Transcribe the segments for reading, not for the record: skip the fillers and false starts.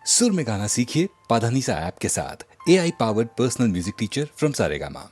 सुर में गाना सीखिए पाधानीसा ऐप के साथ। AI powered personal music teacher from Saregama.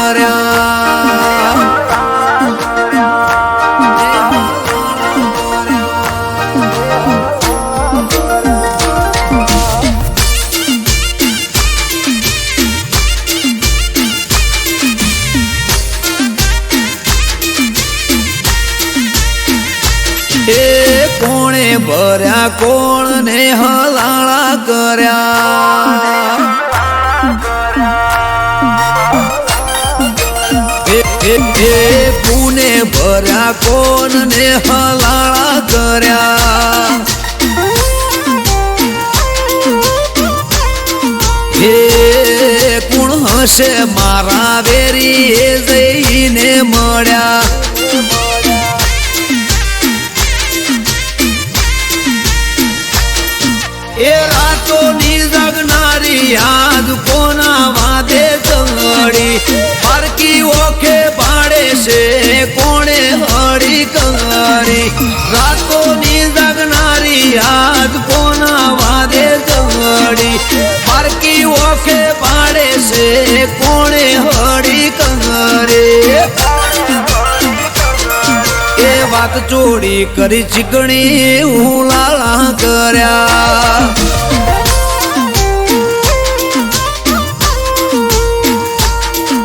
કર્યા કોણે ભર્યા કોણ ને હલાળા કર્યા કોને ભર્યા કોણ ને હલાળા કર્યા હે કોણ હશે મારા વેરી એ જઈને મળ્યા એ રાતોની જગનારી યાદ કોના વાદે ચંગડી પારકી ઓખે પાડે છે કોણે હળી કંગડી રાતોની જગનારી યાદ કોના વાદે ચંગડી પારકી ઓખે પાડે છે કોણે હળી કંગડી એ વાત ચોરી કરી ચીકણી હું લાળા કર્યા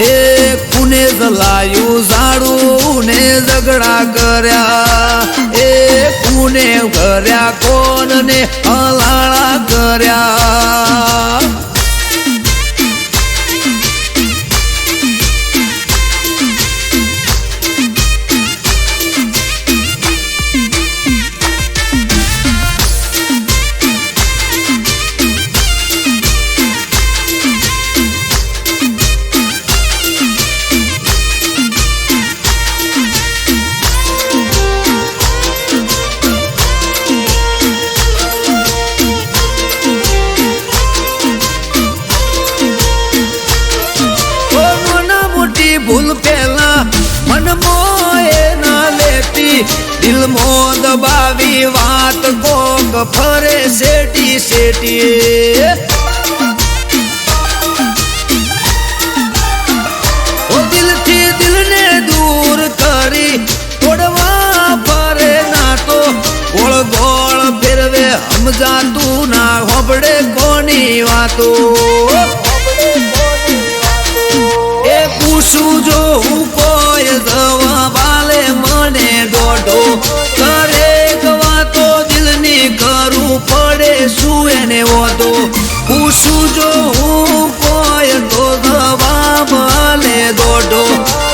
એ કુને જલાયું ઝાડું ને ઝઘડા કર્યા એ કુને કર્યા કોણ ને હલાળા કર્યા ભૂલ પેલા મન મોએ ના લેતી દિલ મો દબાવી વાત કોક ફરે શેટી શેટી ઓ દિલથી દિલને દૂર કરી તોડવા ફરે ના તો ગોળ ગોળ ફેરવે સમજાતું ના હોબડે કોની વાતો પૂછું જો હું કોઈ જવાબ આલે મને દોઢો કરે વાતો દિલની કરું પડે શું એને વાતો પૂછું જો હું કોઈ તો જવાબ આલે દોઢો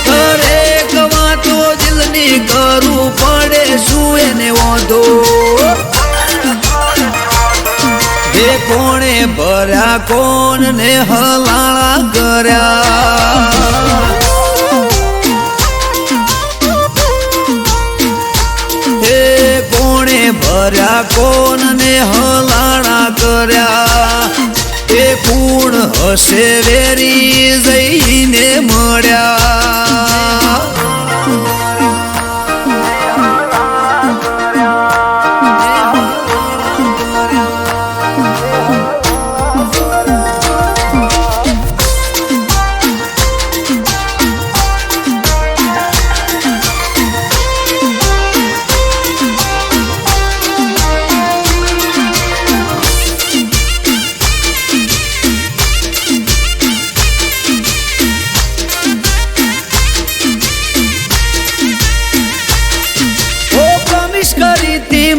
કરે વાતો દિલની કરું પડે શું એને વાતો એ કોણે ભર્યા કોણ ને હલાળા કર્યા એ કોણે ભર્યા કોણ ને હલાળા કર્યા એ કુણ હશે વેરી જઈને મળ્યા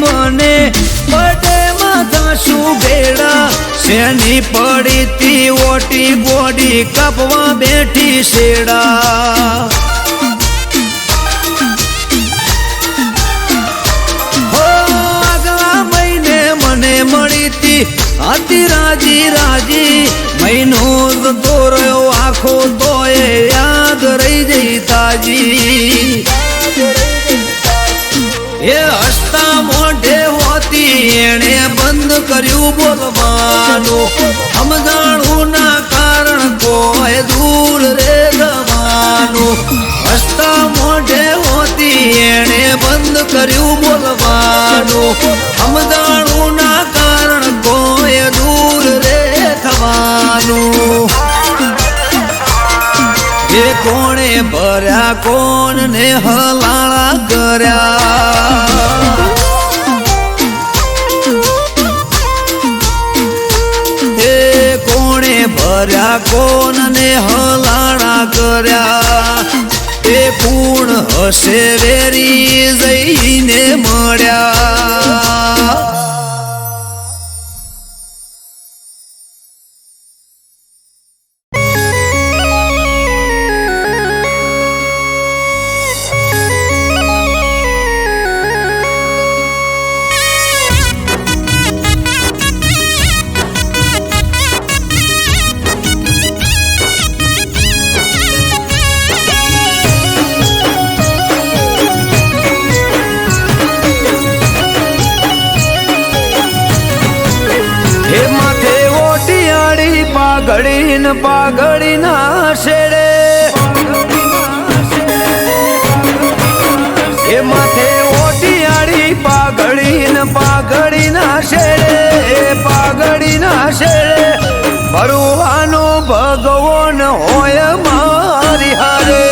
મને પડે માથા શું ભેડા શેની પડી તી ઓટી બોડી કાપવા બેઠી શેડા હો આગલા મહિને મને મળી તી હતી રાજી રાજી મહિનો જતો રહ્યો આખો તોય યાદ રહી જઈ તાજી એ હસતા મોઢે હોતી એણે બંધ કર્યું બોલવાનું સમજાણું ના કારણ કોઈ દૂર રે જવાનું હસતા મોઢે હોતી એણે બંધ કર્યું બોલવાનું સમજાણું ના કારણ કોઈ દૂર રે થવાનું એ કોણ ભર્યા કોણ ને હલાળા કર્યા હે કોણે ભર્યા કોણ ને હલાળા કર્યા એ પૂર્ણ હશે વેરી જઈને મળ્યા પાઘડી ના શેડે એ માથે ઓટિયાળી પાઘડી ના શેડે પાઘડી ના શેડે ભરવાનો ભગવાન હોય મારી હારે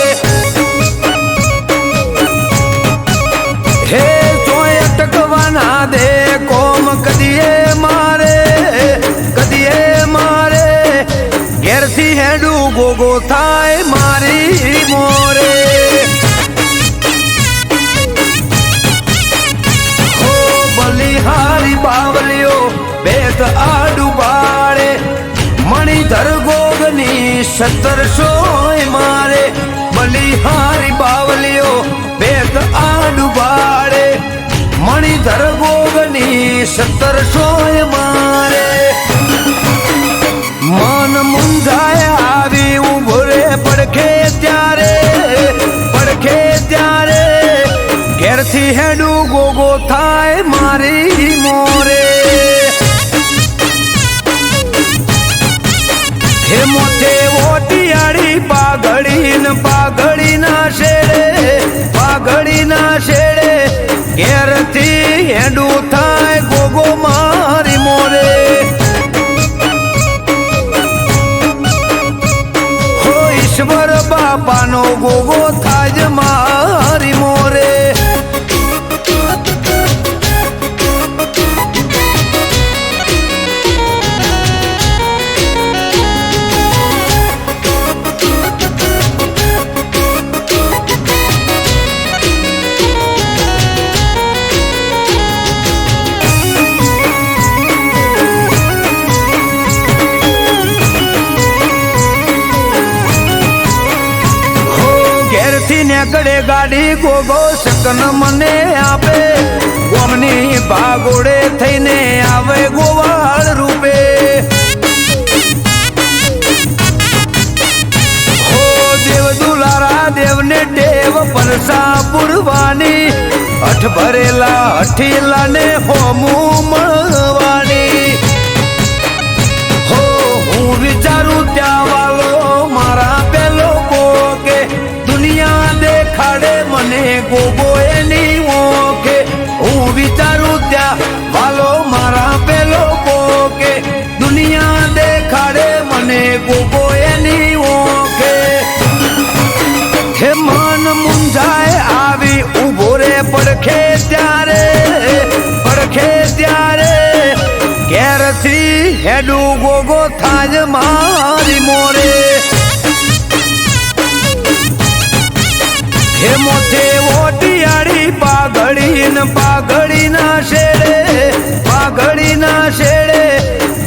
હે તોય અટકવાના દે કોમ કદીએ મારે ઘેરથી હેડું ગોગો થાય મારી મોરે હો બલિહારી બાવલીઓ બેત આડું બાળે મણિધર ગોગની 1700 મારે બલિહારી બાવલીઓ બેત આડું બાળે મણિધર ગોગની 1700 મારે મન મુંજાય આવી ઉભો રે પડખે ત્યારે ઘેરથી હેડું ગોગો થાય મારી મોરે હે મોથે ઓટિયાળી પાઘડી ના શેડે ઘેરથી હેડું થાય ગોગો મારી મોરે ઈશ્વર બાપાનો ગોગો થાય મારી મોરે નેકડે ગાડી ગોગો શકન મને આપે ગોમની ભાગોડે થઈને આવે ગોવાળ રૂપે હો દેવ દુલારા દેવને દેવ પરસા પુરવાની અઠ ભરેલા અઠીલા ને હોમું મળવાની હો હું વિચારું ત્યાં વાલો મારા પેલો ગોગે દુનિયા દેખાડે મને ગોગો એની ઓકે હું વિચારું ત્યાં વાલો મારા પેલો ગોગે દુનિયા દેખાડે મને ગોગો એની ઓકે હે મન મુંજાય આવી ઉભો રે પડખે ત્યારે ઘેરથી હેડું ગોગો થાય મારી મોરે હે મોથે ઓટિયાળી પાઘડી ના શેડે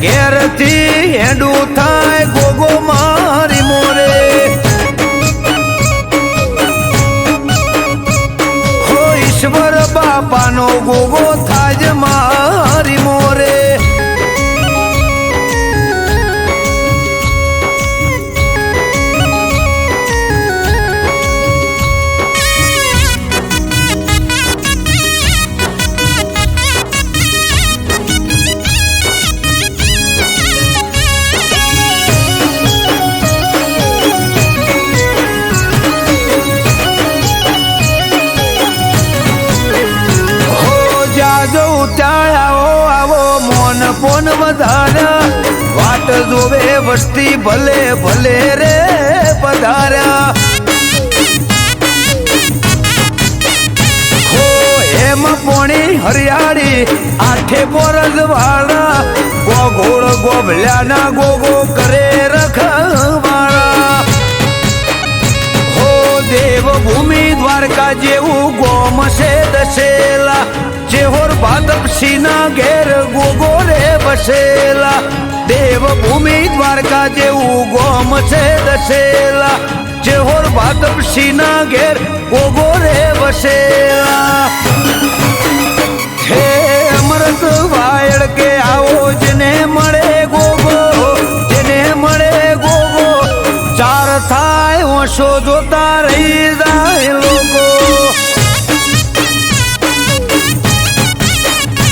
ઘેરથી હેડું થાય ગોગો મારી મોરે હો ઈશ્વર બાપાનો ગોગો થાય મારી મોરે પોન વધાર્યા વાટ જોવે વસ્તી ભલે ભલે રે પધાર્યા પોણી હરિયાળી આઠે બોરજ વાળા ગોગોળ ગોભલ્યાના ગોગો કરે રખવાળા હો દેવભૂમિ દ્વારકા જેવું ગોમ છે દસેલા જેહોર ભાદપસીના ઘેર ગોગો રે બસેલા દેવભૂમિ દ્વારકા જેવું ગોમ છે દસેલા જેહોર ભાદપસીના ઘેર ગોગો રે બસેલા હે અમૃત વાયડ કે આવો જેને મળે ગોગો જેને મળે ગોગો ચાર થાય ઓછો જોતા રહી જાય લોકો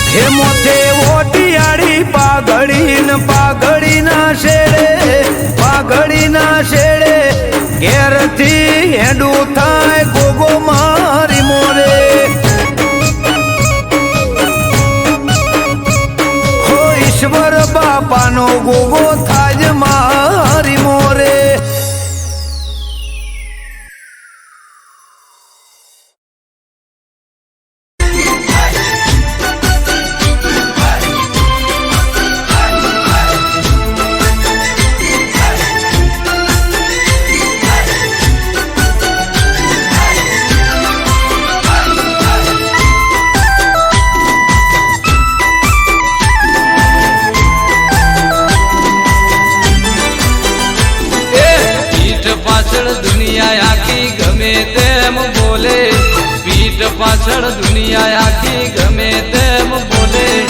હે મોથે ઓટિયાળી પાઘડી ના શેડે ઘેરથી હેડું થાય ગોગો મારી મોરે હો ઈશ્વર બાપાનો ગોગો થાય મારી મોરે પાછળ દુનિયા આખી ગમે તેમ બોલે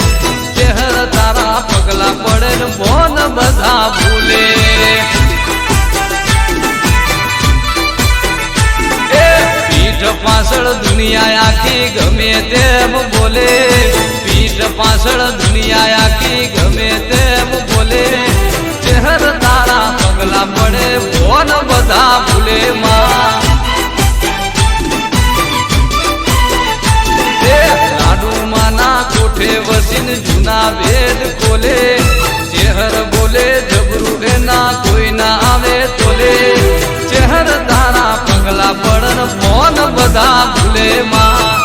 ચહેર તારા પગલા પડે ને બોન બધા ભૂલે પીઠ પાછળ દુનિયા આખી ગમે તેમ બોલે પીઠ પાછળ દુનિયા આખી ગમે તેમ બોલે ચહેર તારા પગલા પડે બોન બધા ભૂલે માં કોઠે વસીને જૂના વેદ ખોલે ચહેર બોલે જબરું એના કોઈ ના આવે તોલે ચહેર તારા પગલા પડન ફોન બધા ભૂલે માં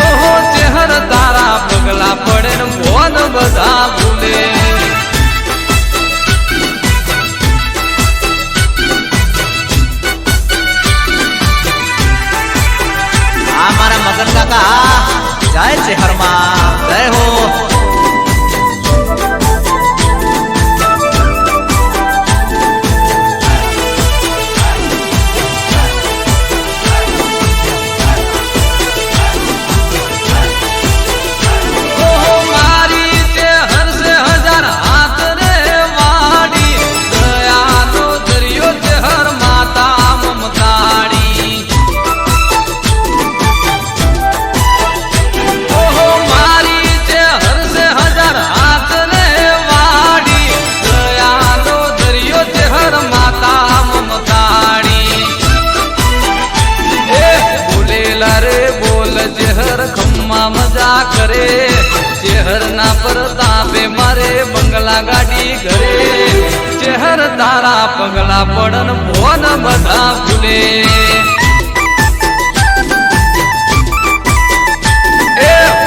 ઓહો ચહેર તારા પગલા પડે ને ફોન બધા ભૂલે મારા મગન કાકા જાય છે હરમાં જય હો મજા કરે ચહેર ના પરતાપે મારે બંગલા ગાડી ઘરે ચહેર તારા પગલા પડન ભોન બધા ભૂલે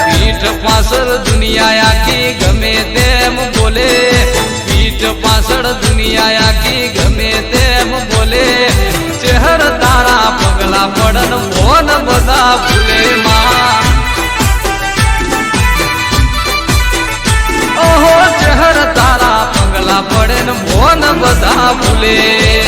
પીઠ પાછળ દુનિયા આખી ગમે તેમ બોલે પીઠ પાછળ દુનિયા આખી ગમે તેમ બોલે ચહેર તારા પગલા પડન ભોન બધા ભૂલે માં ઓહો ચહેર તારા પગલા પડે ને ભોન બધા ભૂલે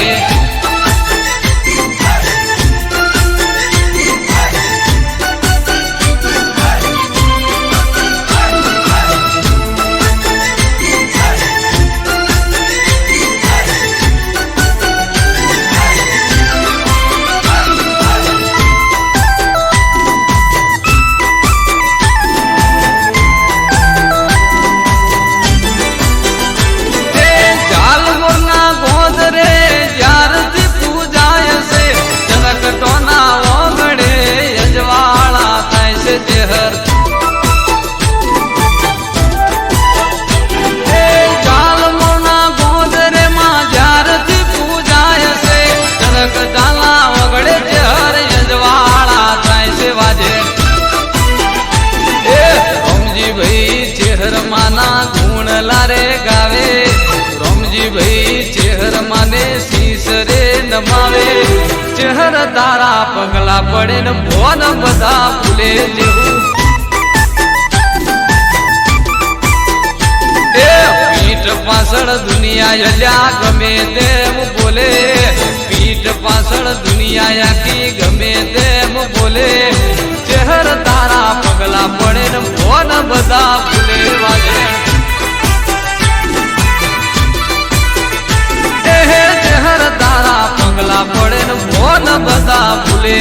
ચહેર તારા પગલા પડે ને ફોન બધા ભૂલે જેવું એ પીઠ પાછળ દુનિયા અલ્યા ગમે તેમ બોલે પીઠ પાછળ દુનિયા આખી ગમે તેમ બોલે ચહેર તારા પગલા પડે ને ફોન બધા ભૂલે વાગે ચહેર તારા પગલા પડે ને ફોન બધા ભૂલે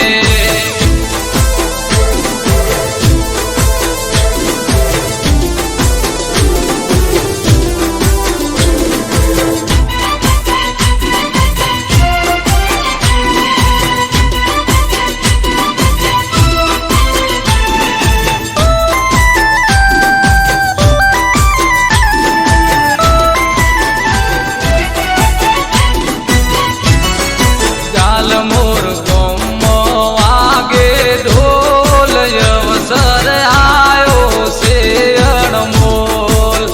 મોર ગોમો વાગે ઢોલ અવસર આયો છે અણમોલ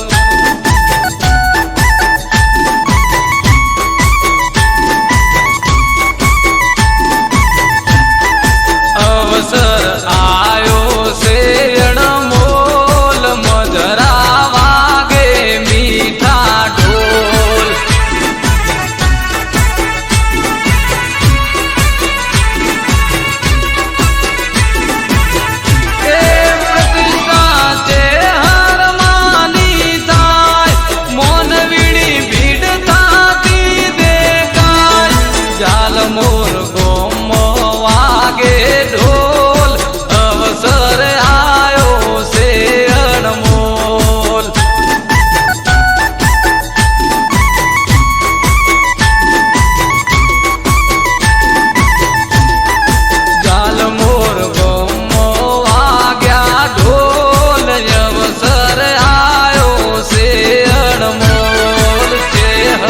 અવસર આયો છે અણમોલ મધરા વાગે મીઠા ઢોલ મોર ગોમો વાગે ઢોલ અવસર આયો છે અણમોલ જાલ મોર ગોમો વાગ્યા ઢોલ અવસર આયો છે અણમોલ ચહેર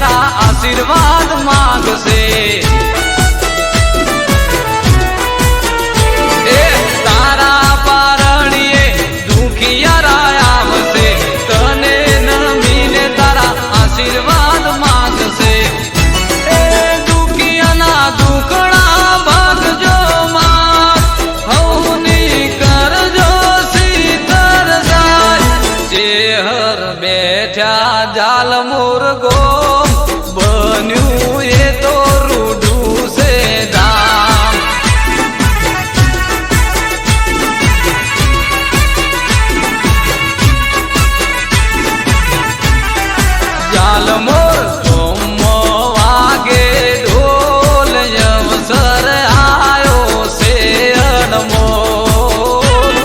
આશીર્વાદ માંગશે એ તારા પારણીએ દુખિયારા આવશે તને નમીને તારા આશીર્વાદ માંગશે એ દુખિયાના દુખડા ભાગજો માં હવની કરજો સીતર જાય ચેહર બેઠા જાલ મોર ગો બન્યું એ તો રૂડું છે દામ જાલ મોર ગોમો વાગે ઢોલ અવસર આયો છે અણમોલ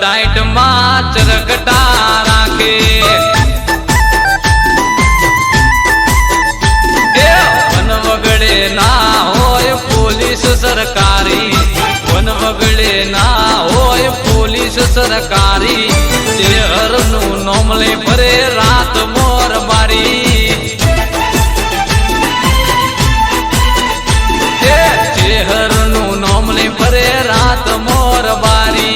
ટાઈટમાં ચરકટા રાખે એ વન વગડે ના હોય પોલીસ સરકારી વન વગડે ના હોય પોલીસ સરકારી શહેરનું નોમલે ભરે રાત મોર બારી શહેરનું નોમલે ભરે રાત મોર બારી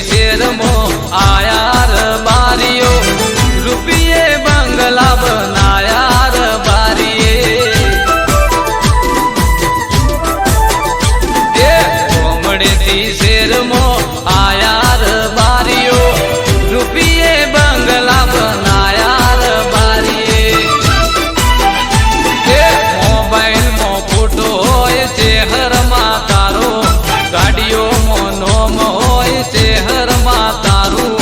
શેરમો આયાર બારીઓ રૂપિયે બંગલા બનાયાર બારીએ એ કોમડેથી શેરમો આયાર બારીઓ રૂપિયે બંગલા બનાયાર બારીએ એ મોબાઈલમાં ફોટો હોય ચહેરમાં તારો ગાડીઓમાં નોમ હોય શહેરમાં તારું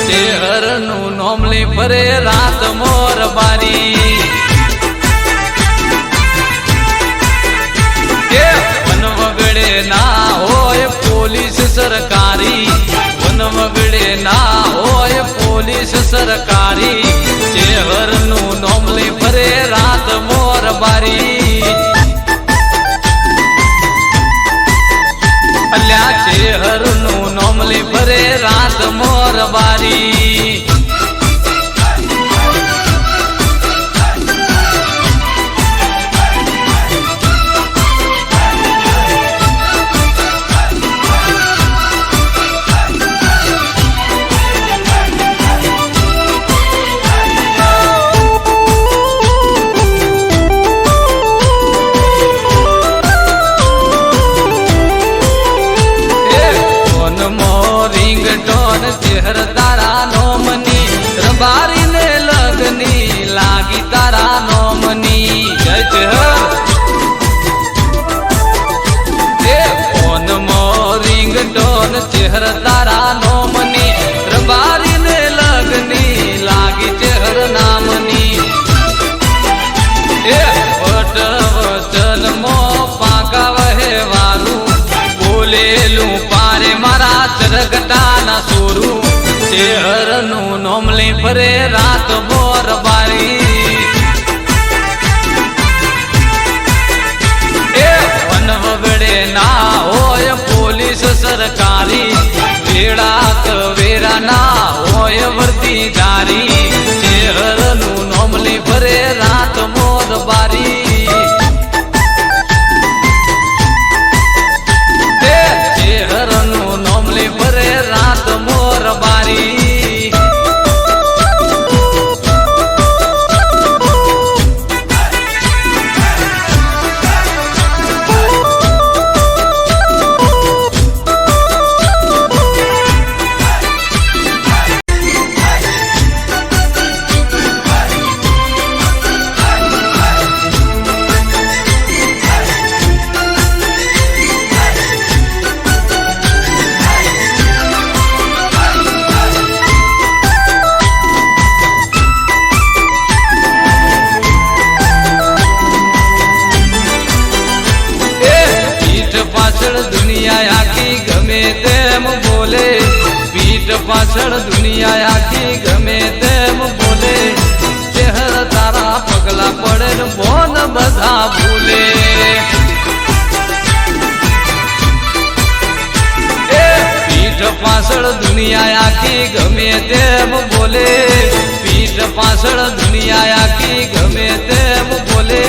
શહેરનું નોમલે ભરે રાત મોર બારી એ વન વગડે ના હોય પોલીસ સરકારી વન વગડે ના હોય પોલીસ સરકારી શહેરનું નોમલે ભરે રાત મોર બારી અલ્યા શહેરનું નોમલે ભરે રાત મોર બારી ચહેર તારા નોમની રબારીને લગની લાગી તારા નોમની જય ચહેર એ ફોન મો રિંગટોન ચહેર તારા નોમની રબારીને લગની લાગી ચહેર નામની એ વટ વચન મો પાકા વહેવારું બોલેલું પારે મારા ચરગટા ના સોરું શહેરનું નોમલે ભરે રાત મોર બારી એ વન વગડે ના હોય પોલીસ સરકારી વેળા વેરા ના હોય વર્દી જારી શહેરનું નોમલે ભરે રાત મોર બારી શહેરનું નોમલે ભરે રાત મોર બારી દુનિયા આખી ગમે તેમ બોલે પીઠ પાછળ દુનિયા આખી ગમે તેમ બોલે ચહેર તારા પગલા પડે ને બોન બધા ભૂલે એ પીઠ પાછળ દુનિયા આખી ગમે તેમ બોલે પીઠ પાછળ દુનિયા આખી ગમે તેમ બોલે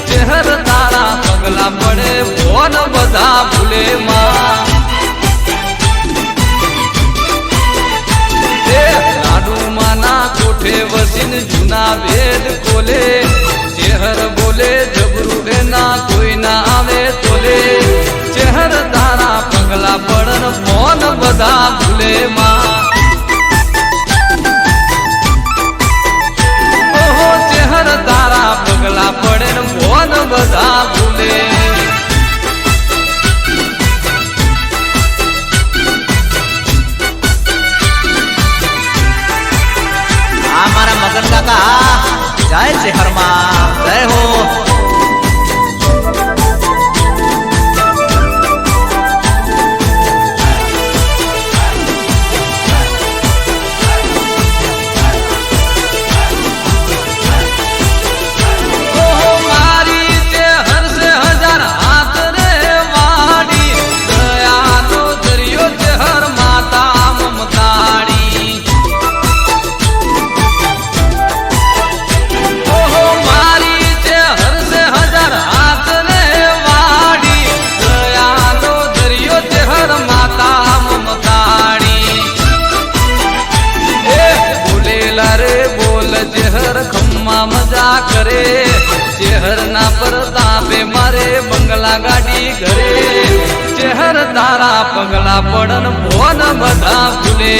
ચહેર તારા પગલા પડે બોન બધા ભૂલે માં લાડુમાના કોઠે વસીને જૂના વેદ ખોલે ચહેર બોલે જબરું એના કોઈ ના આવે તોલે ચહેર તારા પગલા પડન બોન બધા ભૂલે માં મગન કાકા જય શહેરમાં જય હો મજા કરે ચેહર ના પરતાપે મારે બંગલા ગાડી ઘરે ચેહર તારા પગલા પડન ભોન બધા ભૂલે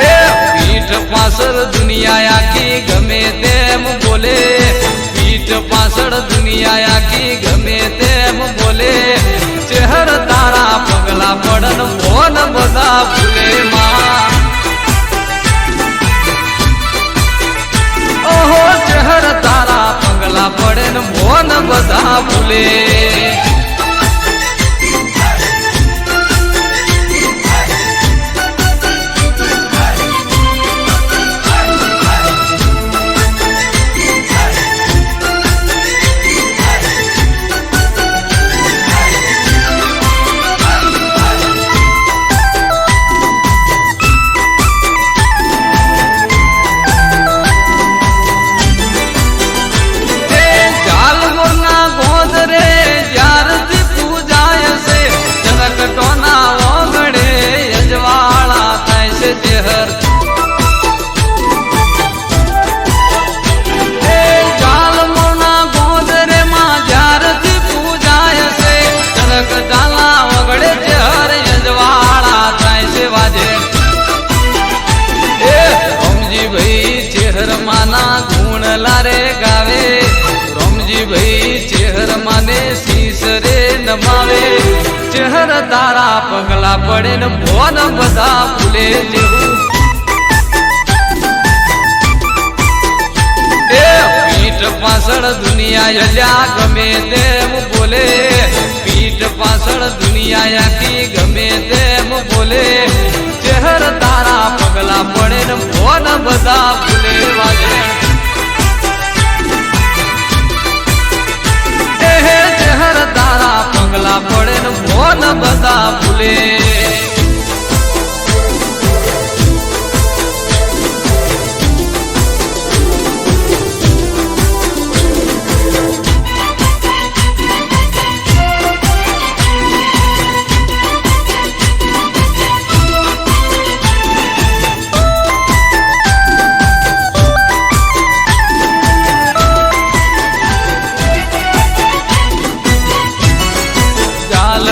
એ પીઠ પાછળ દુનિયા આખી ગમે તેમ બોલે પીઠ પાછળ દુનિયા આખી ગમે તેમ બોલે ચેહર તારા પગલા પડન ભોન બધા ભૂલે માં ઓહો ચહેર તારા પગલા પડે ને મોન બધા ભૂલે માના ગુણ લારે ગાવે રમજી ભાઈ ચેહર માને શીશ રે નમાવે ચેહર તારા પગલા પડે ને ભોન બધા ભૂલે જેવું એ પીઠ પાછળ દુનિયા અલ્યા ગમે તેમ બોલે પીઠ પાછળ દુનિયા આખી ગમે તેમ બોલે ચેહર તારા પગલા પડે ને ભોન બધા ભૂલે વાજે એ ચેહર તારા પગલા પડે ને ભોન બધા ભૂલે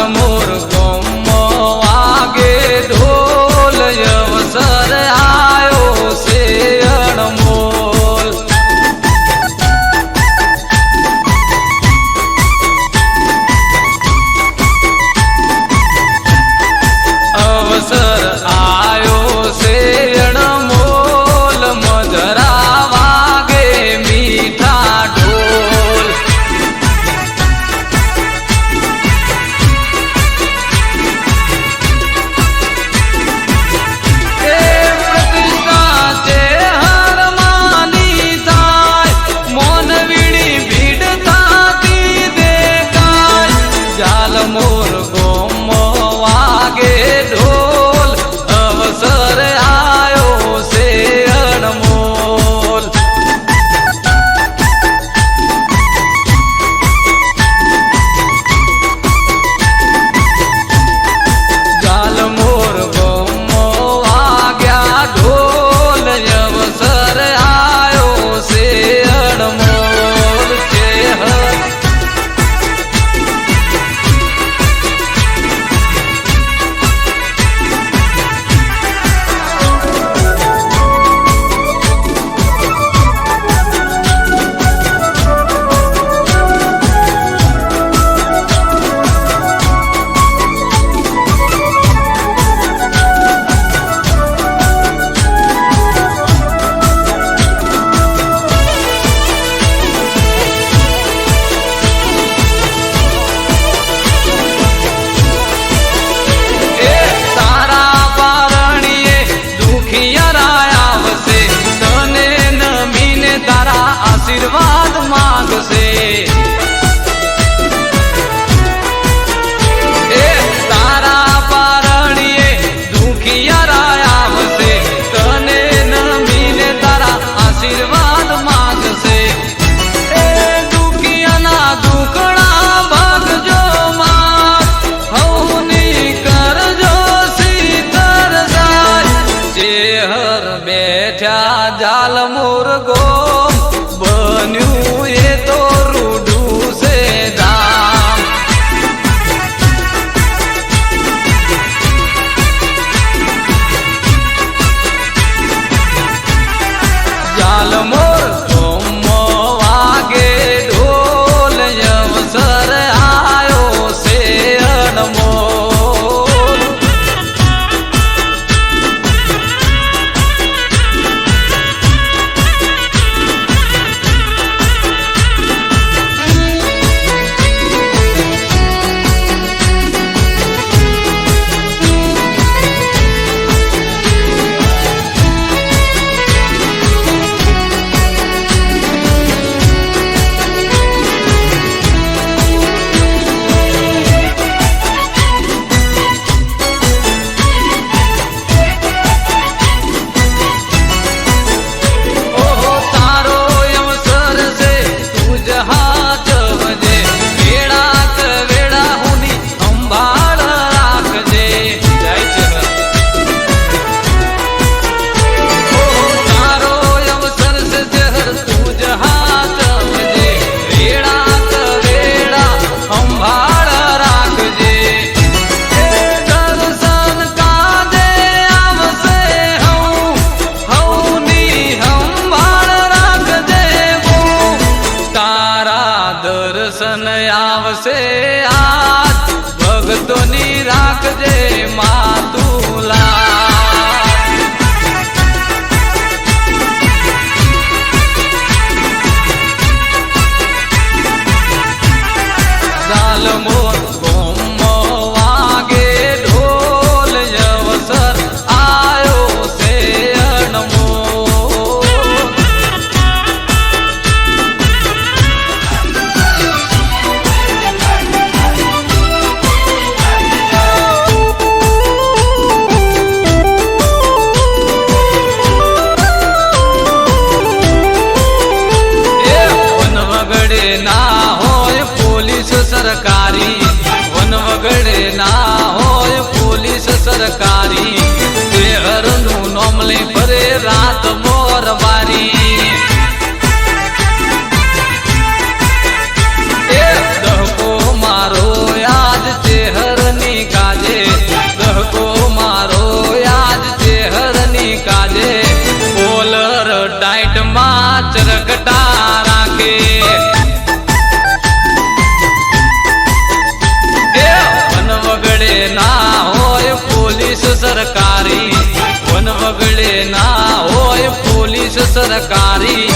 મોર ગોમો દુખિયારા આવશે તને નમીને તારા આશીર્વાદ માંગશે એ દુખિયાના દુખડા ભાગજો માં હવની કરજો સીતર જાય ચેહર બેઠા જાલ મુરગો બન્યું એ તો રૂડું છે ધામ જાલ મોર ધોમો વાગે ઢોલ અવસર આયો છે અણમોલ દર્શન આવશે આજ ભક્તોની રાખજે માતુલા જાલ મોર ગોમો વાગે ઢોલ અવસર આયો છે અણમોલ ના હોય પોલીસ સરકારી વન વગડે ના હોય પોલીસ સરકારી શહેરનું નોમ લઈ ફરે રાત મોર બારી એ દહકો મારો યાદ શહેરની કાજે દહકો મારો યાદ શહેરની કાજે કોલર ટાઈટમાં ચરકટા રાખે ના હોય પોલીસ સરકારી વન વગડે ના હોય પોલીસ સરકારી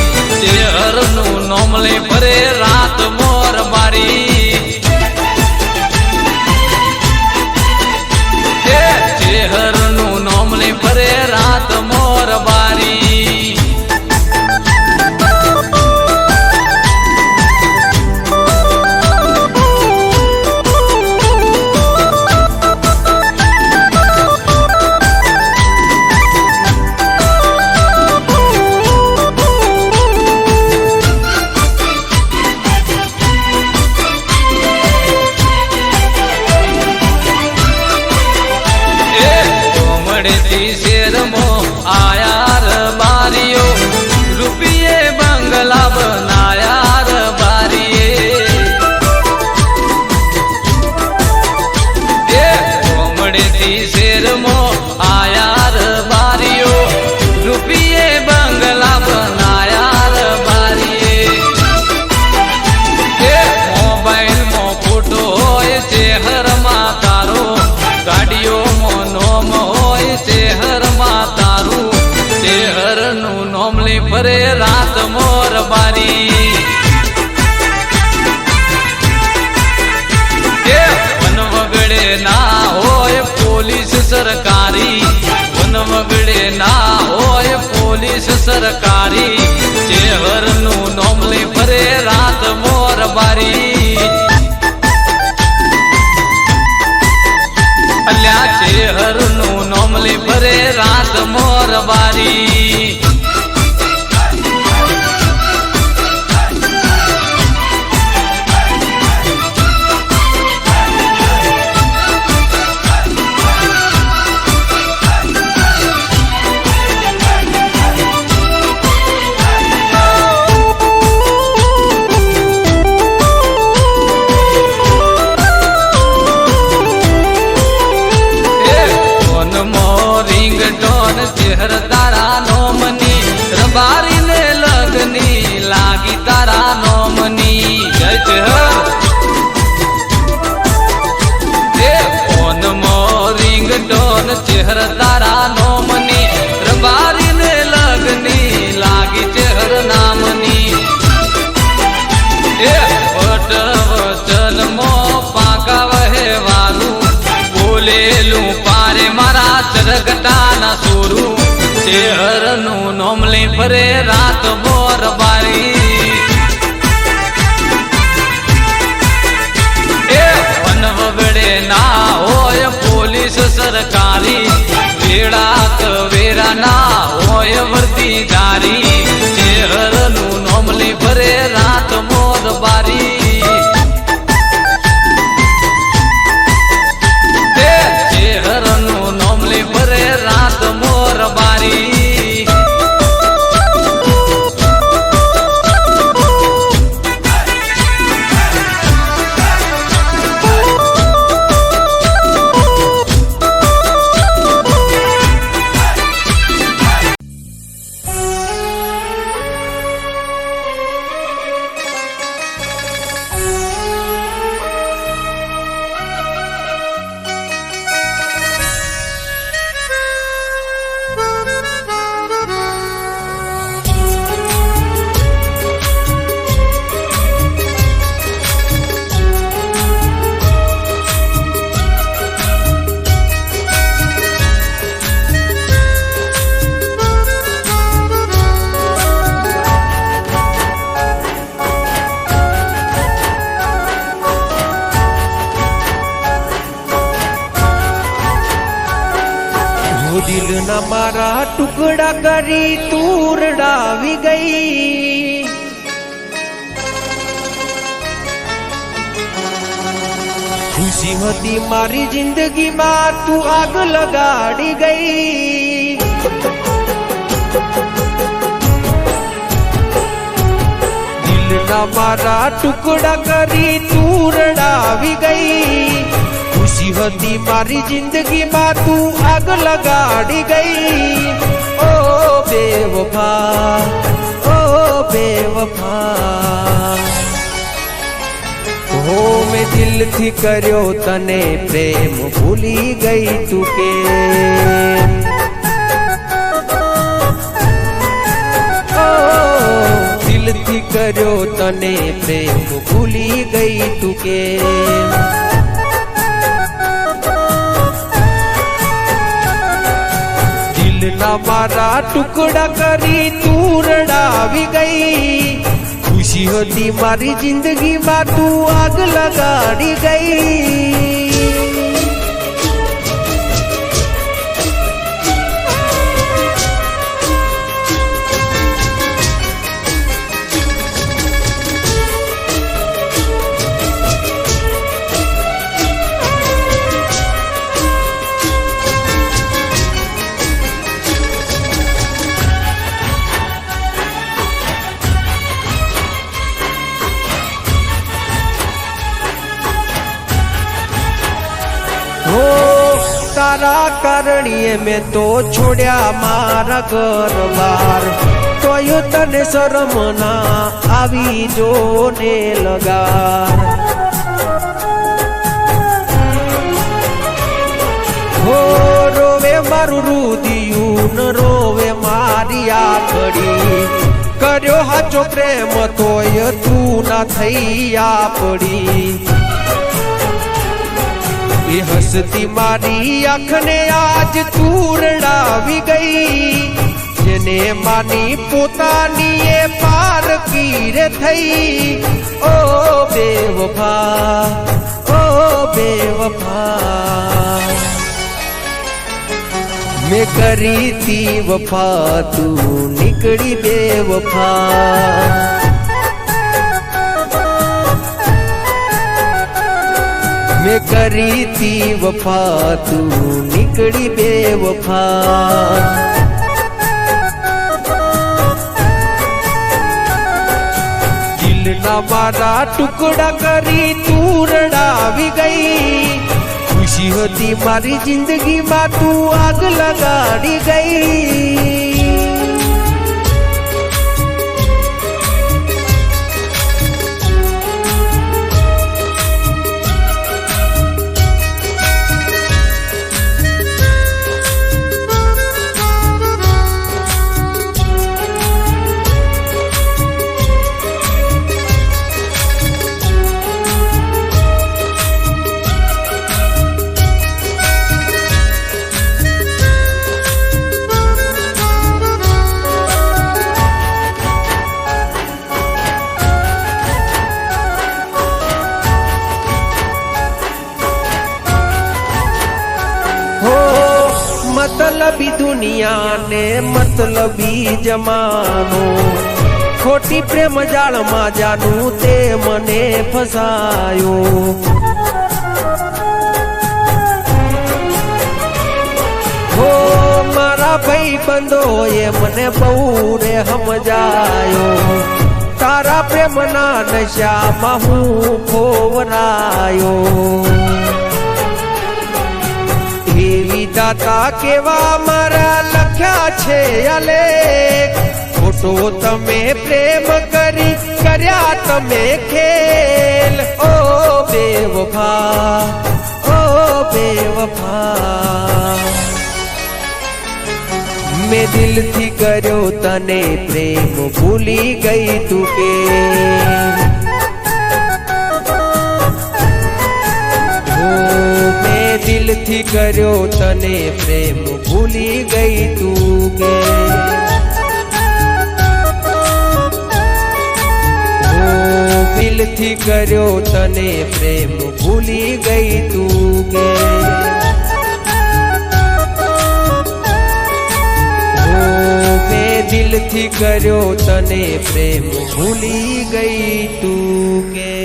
શહેરનું નોમ લઈ ફરે રાત મોર બારી શહેરનું નોમ લઈ ફરે રાત મોર બારી શેરમો આયાર બારીઓ રૂપિયે બંગલા બનાયાર બારીએ કોમડેથી શેરમો આયાર બારીઓ રૂપિયે બંગલા બનાયાર બારીએ મોબાઈલમાં ફોટો હોય શહેરમાં તારો ગાડીઓમાં નોમ હોય શહેરમાં તારું શહેરનું નોમ લઈ ફરે રાત મોર બારી વન વગડે ના હોય પોલીસ સરકારી વન વગડે ના હોય પોલીસ સરકારી શહેરનું નોમ લઈ ફરે રાત મોર બારી અલ્યા શહેરનું નોમ લઈ ડોન ચેહર તારા નોમની રબારી ને લગની લાગી તારા નોમની જય ચેહર એ ફોન મો રિંગ ડોન ચેહર તારા નોમની રબારી ને લગની લાગી ચેહર નામની એ પટ વચન મો પાકા વહેવાનું બોલેલું પારે મારા ચરગટાના સોરું ચેહરનું નોમ લઈ ફરે રાત બોર બારી એ વન વગડે ના હોય પોલીસ સરકારી વેળા કવેરા ના હોય વર્દીદારી ચેહરનું નોમ લઈ ફરે રાત મોર બારી ચેહરનું નોમ લઈ ફરે રાત મોર બારી દિલના મારા ટુકડા કરી તું રડાવી ગઈ ખુશી હતી મારી જિંદગીમાં તું આગ લગાડી ગઈ દિલના મારા ટુકડા કરી તું રડાવી ગઈ ખુશી હતી મારી જિંદગીમાં તું આગ લગાડી ગઈ ઓ બેવફા ઓ બેવફા હો મેં દિલથી કર્યો તને પ્રેમ ભૂલી ગઈ તું કે દિલથી કર્યો તને પ્રેમ ભૂલી ગઈ તું કે દિલના મારા ટુકડા કરી તું રડાવી ગઈ ખુશી હતી મારી જિંદગીમાં તું આગ લગાડી ગઈ તારા કારણીએ મેં તો છોડ્યા મારા ઘર-બાર તોય તને શરમ ના આવી જો ને લગાર હો રોવે મારું રુદિયું ન રોવે મારી આખડી કર્યો હાચો પ્રેમ તોય તું ના થઈ આપડી એ હસતી મારી આંખને આજ તું રડાવી ગઈ જેને માની પોતાની એ પારકી રે થઈ ઓ બેવફા ઓ બેવફા મેં કરી તી વફા તું નીકળી બેવફા મેં કરી તી વફા તું નીકળી બેવફા દિલના મારા ટુકડા કરી તું રડાવી ગઈ ખુશી હતી મારી જિંદગીમાં તું આગ લગાડી ગઈ દુનિયાને મતલબી જમાનો, ખોટી પ્રેમ જાળમાં જાનું તે મને ફસાયો. હો મારા ભાઈ બંધોએ મને બહુ રે સમજાયો, તારા પ્રેમના નશામાં હું ખોવરાયો. હે વિધાતા કેવા મારા લખ્યા છે આલેખ, ખોટો તમે પ્રેમ કરી કર્યા તમે ખેલ. ઓ બેવફા, ઓ બેવફા, મેં દિલથી કર્યો તને પ્રેમ ભૂલી ગઈ તું કે. મેં દિલથી કર્યો તને પ્રેમ ભૂલી ગઈ તું કે. દિલથી કર્યો તને પ્રેમ ભૂલી ગઈ તું કે. દિલથી કર્યો તને પ્રેમ ભૂલી ગઈ તું કે.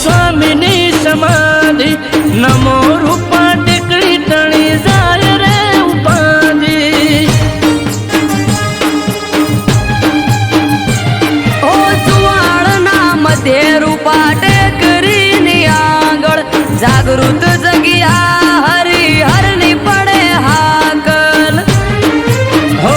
સ્વામીની સમાધિ નમો રૂપા ટેકડી ટણી જાય રે ઉપાધિ. ઓ સુવાળના મધ્ય રૂપા ટેકરીની આગળ જાગૃત જગ્યા હરિહરની પડે હાકલ. હો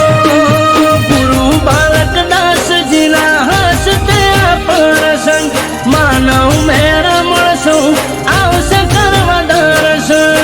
ગુરુ બાળક દાસજીના હસ્તે આપણ સંગ માનવ મેરા મળશું આવશે કરવા દર્શન.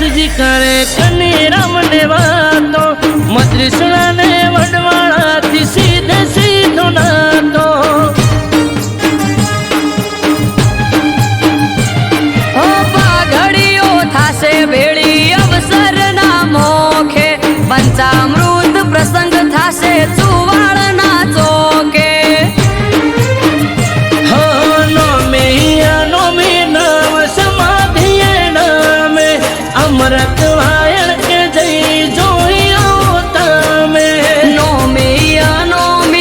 દાસજી કરે કની રામને વાતો મદ્રિસણા ને વડવાળાથી સીધે સીધો નાતો પાઘડીઓ થાશે ભેળી અવસર ના મોખે પંચામૃત પ્રસંગ થાશે ચુવાડ ના ચોકે અમૃત વાયણ કે જઈ જોઈ આવો તમે નોમી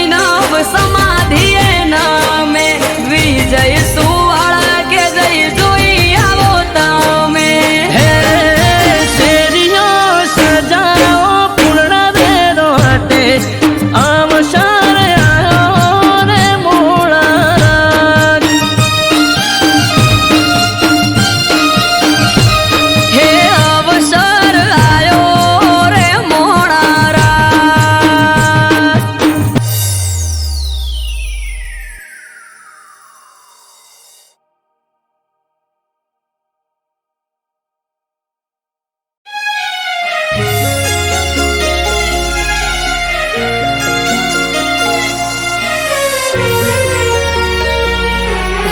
નવ સમાધિએ નામે વિજય સુવાળા કે જઈ જોઈ આવો તમે હે શેરીઓ સજાઓ પૂર્ણ વેરો હટે અવસર આયો રે મોળા હે અવસર આયો રે મોણારા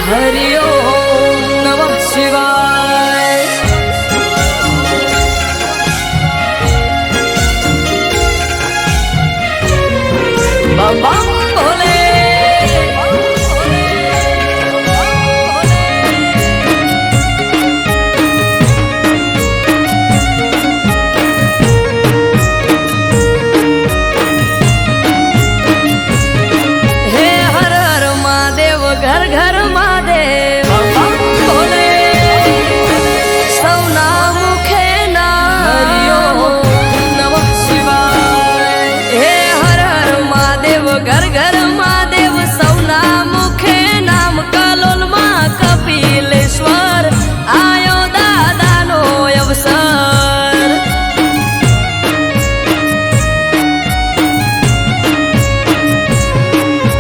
હરિ ઓમ નમઃ શિવાય બમ બમ ભોલે હે હર હર મહાદેવ ઘર ઘર મહાદેવ બમ બમ ભોલે સૌના મુખે ના નમઃ શિવાય હે હર હર મહાદેવ ઘર ઘર મહાદેવ સૌના મુખે નામ કલોલમાં કપિલેશ્વર આયો દાદાનો અવસર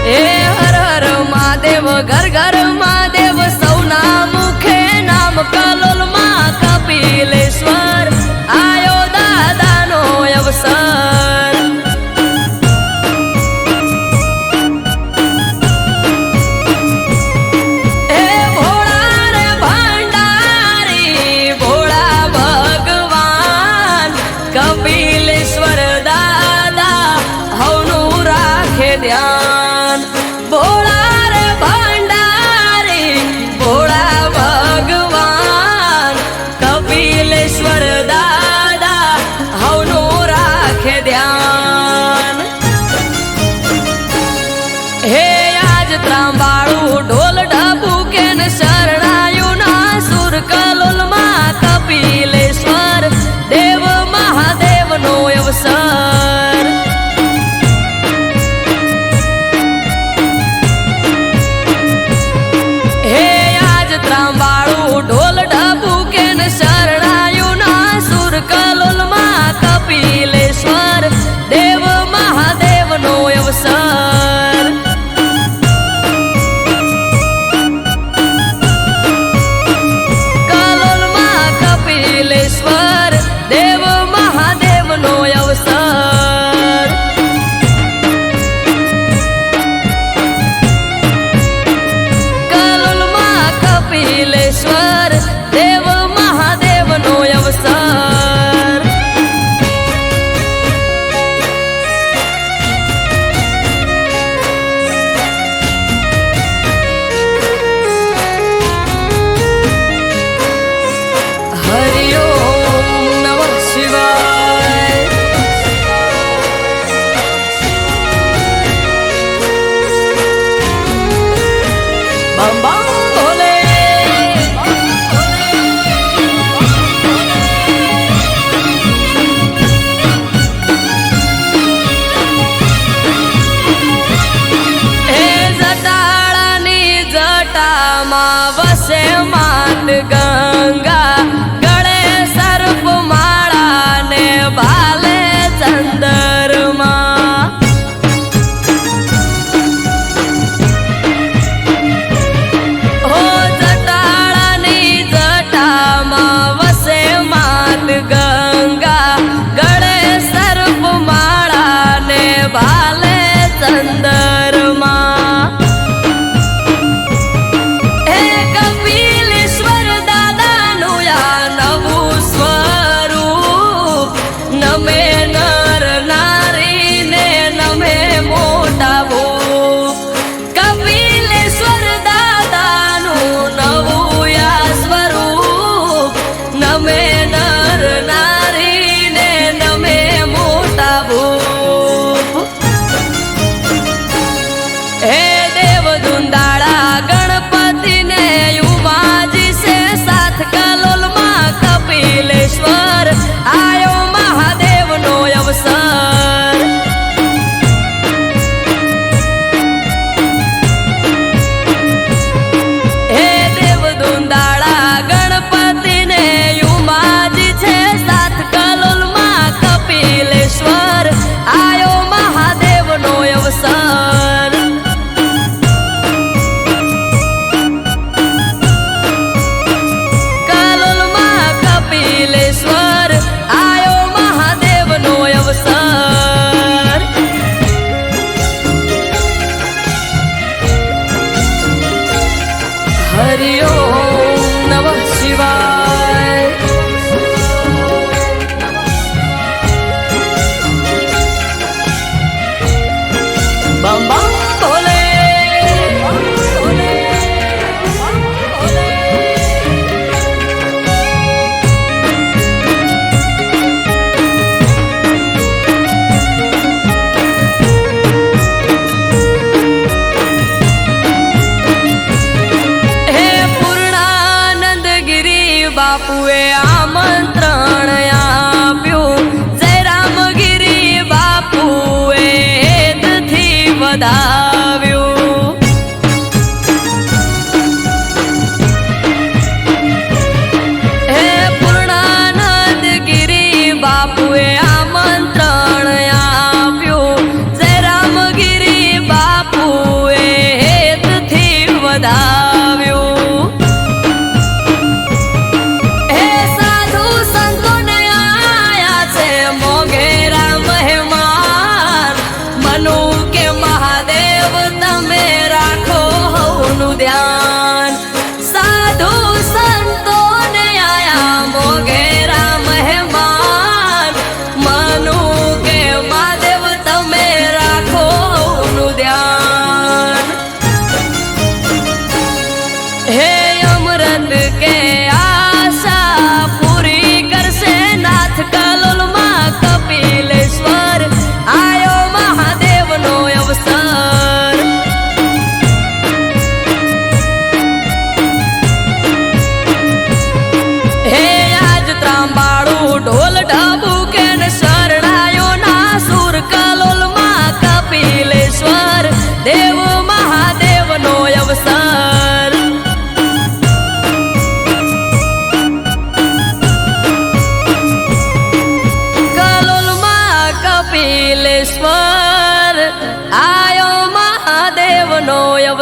હે હર હર મહાદેવ ઘર ઘર મહાદેવ સૌના મુખે નામ કલોલમાં કપિલેશ્વર આયો દાદાનો અવસર હે ભોળા રે ભંડારી ભોળા ભગવાન કપિલેશ્વર દાદા હવનું રાખે ધ્યાન ભોળા રે ભંડારી ભોળા ભગવાન કપિલેશ્વર દાદા હવનું રાખે ધ્યાન હે આજ ત્રાંબાળું ઢોલ ઢબુ કે શરણાયું ના સુર કલોલમાં કપિલેશ્વર દેવ મહાદેવનો અવસર હે આજ ત્રાંબાળું ઢોલ ઢબુ કે શરણાયું ના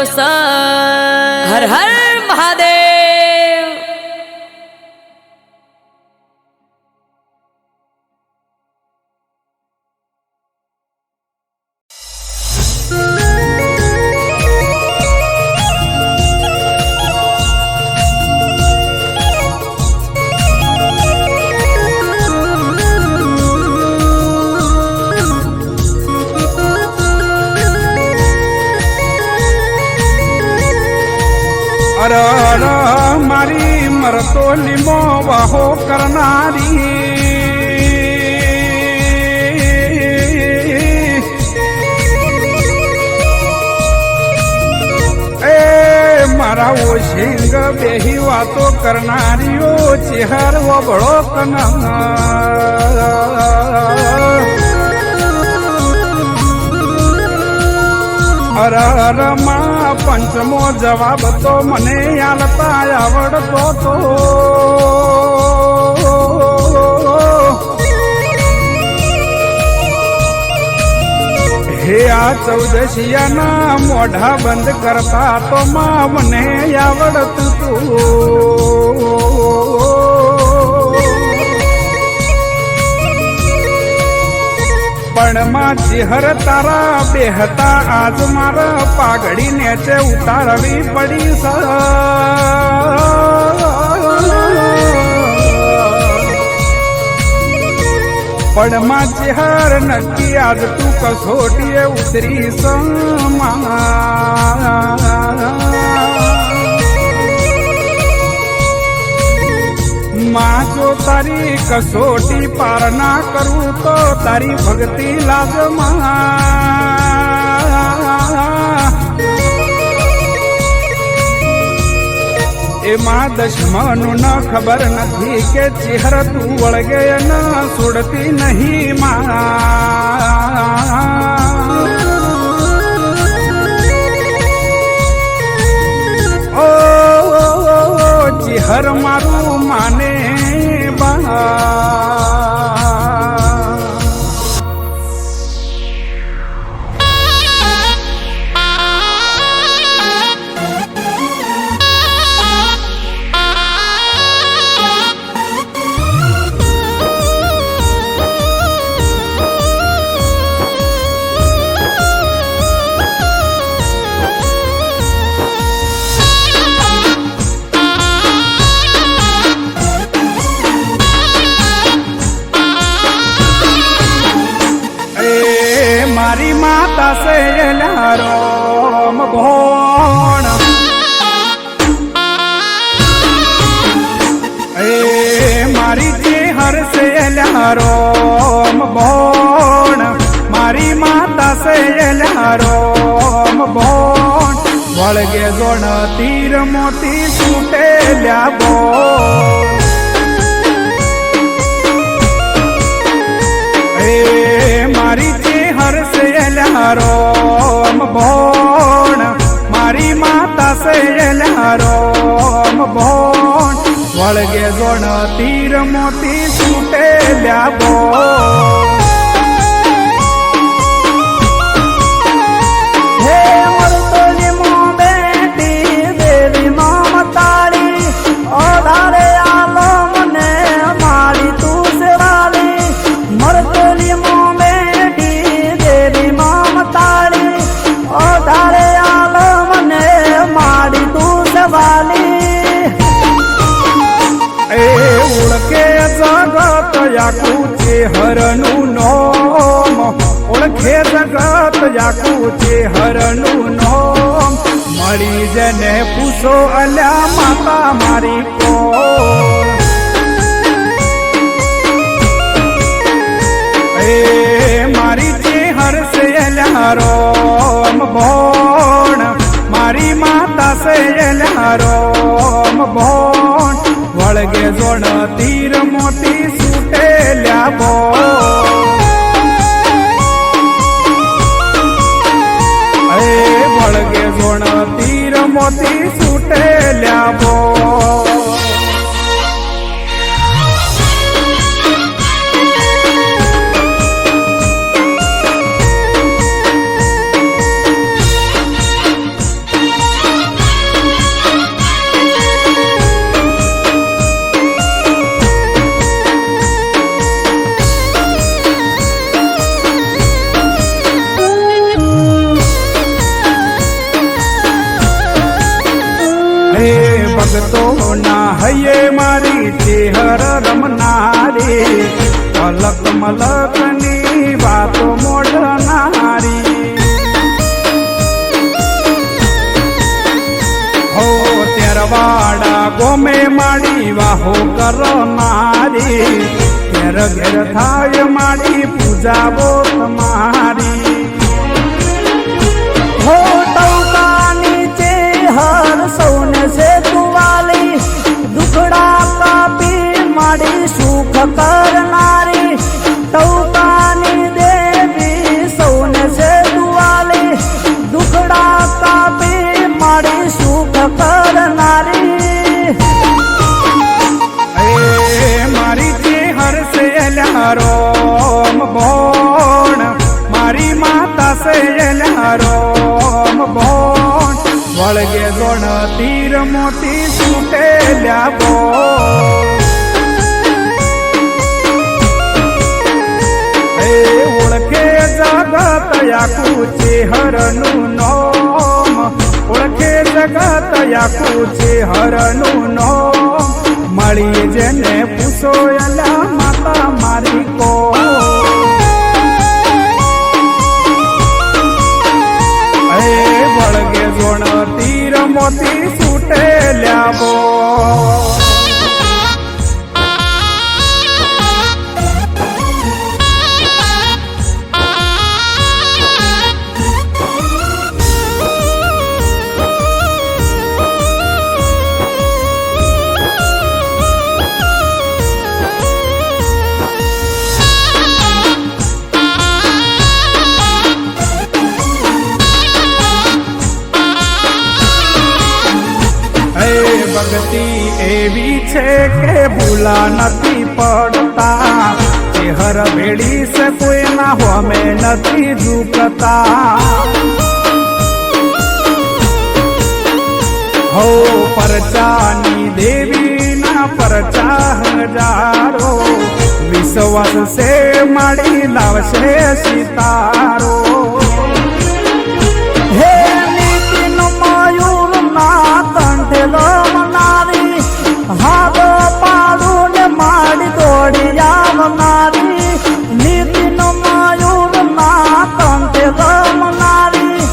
સ હર હર મહાદેવ. અર મારી મરતો લીમો વાહો કરનારી એ મારા ઓશિંગ બેહી વાતો કરનારીઓ ચેહર વબળો અર માં પંચમો જવાબ તો મને આલતા આવડતો તો હે આ ચૌદશિયાના મોઢા બંધ કરતા તો માં મને આવડતું તું પણ માં ચેહર તારા બેહતા આજ મારા પાઘડી નેચે ઉતારવી પડી પણ માં ચેહર નક્કી આજ તું કસોટીએ ઉતરી માં જો તારી કસોટી પાર ના કરું તો તારી ભક્તિ લાગમાં એમાં દશમનું ન ખબર નથી કે ચેહર તું વળગે ન છોડતી નહીં માં ચેહર મારું માને બા મારી માતા સે રામ ભોણ એ મારી ચેહર સે રામ ભોણ મારી માતા સે રામ ભોણ વળગે જોણ તીર મોતી છૂટે લ્યા બોણ મારી ચેહર સે રામ ભોણ મારી માતા સે રામ ભોણ વળગે જોણ તીર મોતી છૂટે લ્યા બોણ હે મરતોલી મો બેટી દેવી મમતાળી ઓધારે આલો મને મારી તું સેવાલી મરતોલી મો યાકું ચેહરનું નોમ ઓળખે જગત યાકું ચેહરનું નોમ મળી જને પૂછો અલ્યા માતા મારી કોણ એ મારી ચેહર સે રામ ભોણ મારી માતા સે રામ ભોણ વળગે જોણ તીર મોતી છૂટે લ્યા બોણ એ વળગે જોણ તીર મોતી છૂટે લ્યા બોણ મલક મલકની વાતો મોઢનારી હો તેરવાડા ગોમે માડી વાહો કરનારી ઘેર ઘેર થાય માડી પૂજાવો તમારી હો ટૌકા નીચે હર સૌને છે તુવાલી દુખડા કાપી માડી સુખ કરનારી ટૌકાની દેવી સૌને છે તુવાલી દુખડા કાપી માડી સુખ કરનારી એ મારી જે હરસે રોમ બોણ મારી માતા સે રોમ બોણ વળગે ગોણ તીર મોતી છૂટેલ્યા બો ઓળખે જગત યાકુ ચેહરનું નોમ ઓળખે જગત યાકુ ચેહરનું નોમ મળી જેને પૂછો એલા માતા મારી કો વળગે ગોણ તીર મોતી છૂટેલ્યા બો ભક્તિ એવી છે કે ભૂલા નથી પડતા ચેહર ભેડી છે કોઈના હોમે નથી ઝૂકતા હો પરચાની દેવીના પરચા હજારો વિશ્વાસ છે માડી લાવશે સિતારો હે નીતિન મયુર ના કંઠે લમનારી હાથ પાડું ને માડી દોડી આવનારી નીતિન મયુર ના કંઠે લમનારી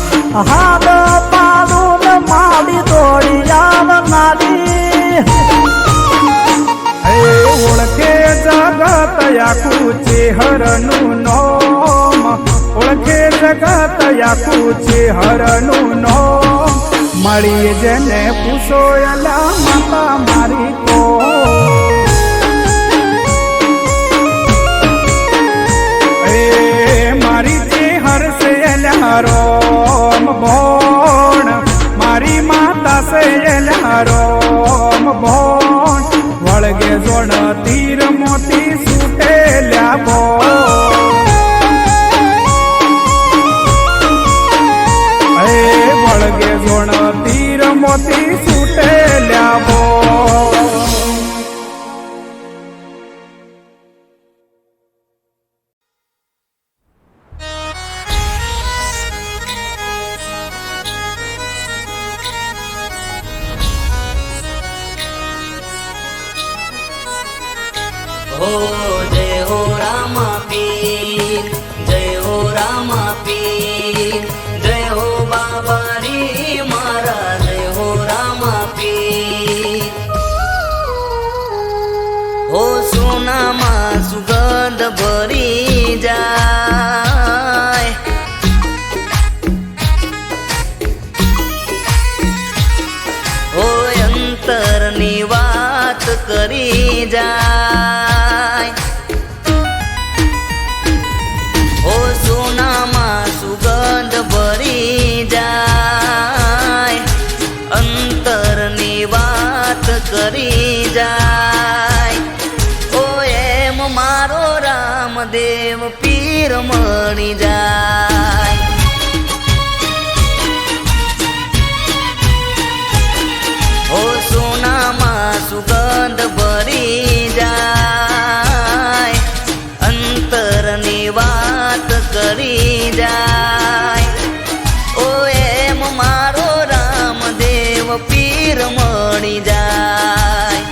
હાથ પાડું ને માડી દોડી આવનારી ઓળખે જગત યાકુ ચેહરનું નોમ ઓળખે જગત યાકુ ચેહરનું નોમ મળી જેને પૂછો એલા માતા મારી કો મારી ચેહર સે રોમ બોણ મારી માતા સે રોમ બોણ વળગે જોણ તીર મોતી છૂટેલ્યા બો વળગે જોણ તીર મોતી છૂટેલ્યા બો हो जय हो रामा पीर जय हो रामा पीर जय हो बाबा री मारा जय हो रामा पीर हो सोना मा सुगंध भरी जाय हो अंतर नी वात करी जाय ओ सोनाમાં સુગંધ ભરી જાય અંતરની વાત કરી જાય ઓ એમ મારો રામદેવ પીર મળી જાય ઓ સોનામાં સુગંધ ભરી જાય અંતરની વાત કરી જાય ઓ એમ મારો રામદેવ પીર મળી જાય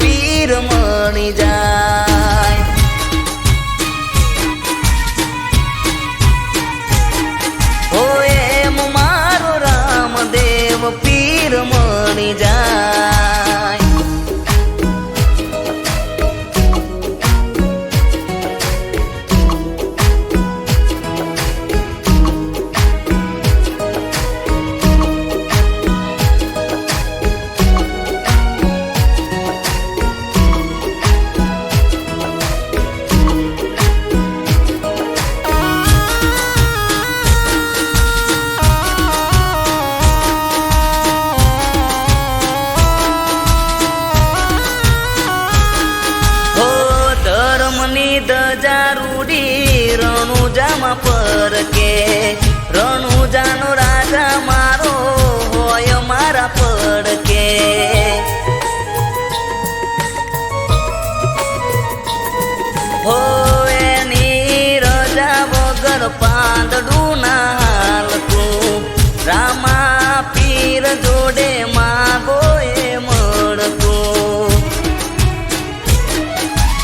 પીર મળી જાય. ઓ એમ મારો રામદેવ પીર મળી જાય. ધજારૂડી રણુજામાં પરકે, રણુજાનો રાજા મારો હોય મારા પડકે. હો એની રજા વગર પાંદડું ના હાલતું, રામા પીર જોડે માગો એ મળતું.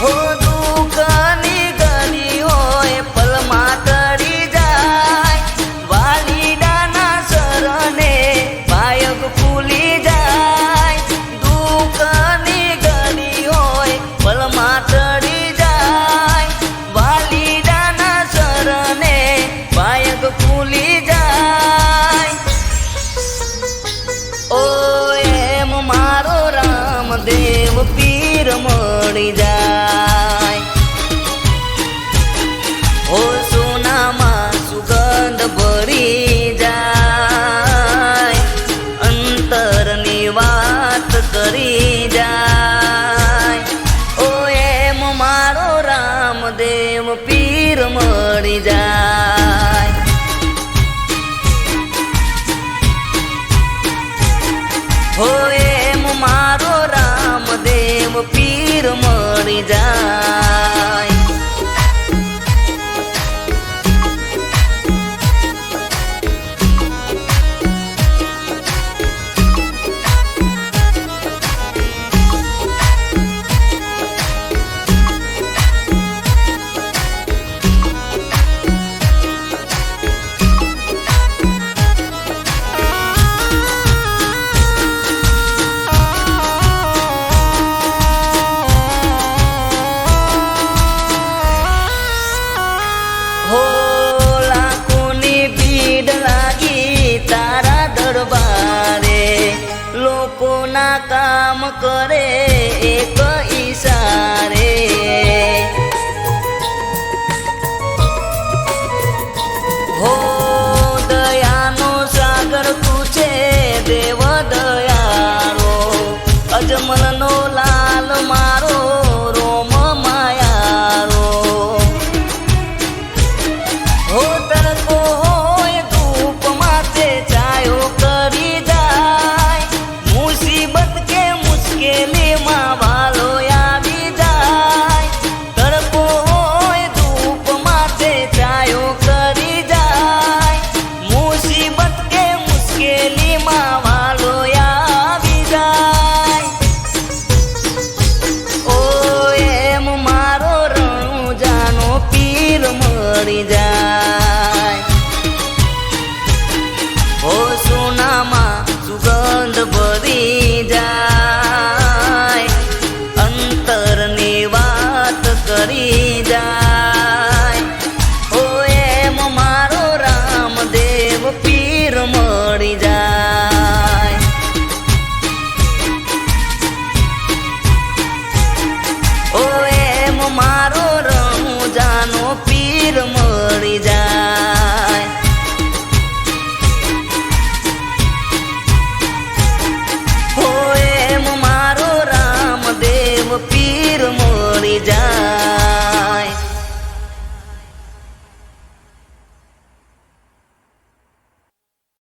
હો દુઃખની ગલી હોય પલમાં તરી જાય, વાલીડાના શરણે બાયક ફૂલી જાય. દુઃખની ગલી હોય પલમાં તરી જાય, વાલીડાના શરણે બાયક ફૂલી જાય. ઓ એમ મારો રામદેવ પીર મળી જાય. ઓ સોનામાં સુગંધ ભળી જાય, અંતરની વાત કરી જાય. ઓ એમ મારો રામદેવ પીર મળી જાય. હો એમ મારો રામદેવ પીર મળી જાય. હો લાખોની ભીડ લાગી તારા દરબારે, લોકોના કામ કરે એક ઈશારે. હો દયાનો સાગર તું છે દેવ દયાળો, અજમલનો લાલ મારો રોમ માયારો. હો તડકો હોય ધૂપ માથે છાયો કરી જાય, મુસીબત કે મુશ્કેલીમાં વાલો આવી જાય. તડકો હોય ધૂપ માથે છાયો કરી જાય, મુસીબત કે મુશ્કેલીમાં